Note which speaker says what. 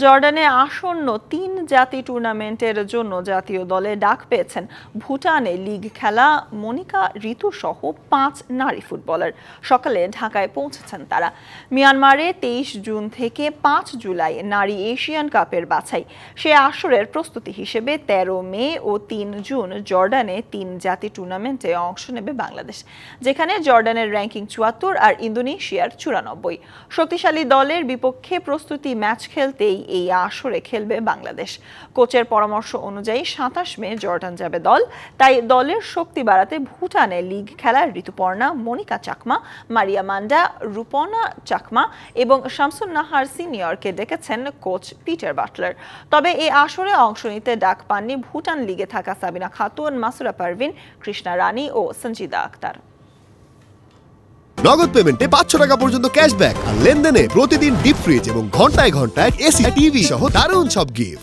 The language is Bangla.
Speaker 1: জর্ডানে আসন্ন ৩ জাতি টুর্নামেন্টের জন্য জাতীয় দলে ডাক পেয়েছেন ভুটানে লিগ খেলা মনিকা ঋতু সহ ৫ নারী ফুটবলার। সকালে ঢাকায় পৌঁছেছেন তারা। মিয়ানমারে ২৩ জুন থেকে ৫ জুলাই নারী এশিয়ান কাপের বাছাই সে আসরের প্রস্তুতি হিসেবে ১৩ মে ও ৩ জুন জর্ডানে ৩ জাতি টুর্নামেন্টে অংশ নেবে বাংলাদেশ, যেখানে জর্ডানের র্যাঙ্কিং ৭৪ আর ইন্দোনেশিয়ার ৯৪। শক্তিশালী দলের বিপক্ষে প্রস্তুতি ম্যাচ খেলতেই এই আসরে খেলবে বাংলাদেশ। কোচের পরামর্শ অনুযায়ী ২৭ মে জর্ডান যাবে দল, তাই দলের শক্তি বাড়াতে ভুটানে লিগ খেলার ঋতুপর্ণা, মনিকা চাকমা, মারিয়া মান্ডা, রূপনা চাকমা এবং শামসুন নাহার সিনিয়রকে ডেকেছেন কোচ পিটার বাটলার। তবে এই আসরে অংশ নিতে ডাক পাননি ভুটান লিগে থাকা সাবিনা খাতুন, মাসুরা পারভিন, কৃষ্ণা রানী ও সঞ্জিদা আক্তার।
Speaker 2: নগদ পেমেন্টে ৫০০ টাকা পর্যন্ত ক্যাশব্যাক আর লেনদেনে প্রতিদিন ডিপ ফ্রিজ এবং ঘন্টায় ঘন্টায় এসি টিভি সহ দারুণ সব গিফট।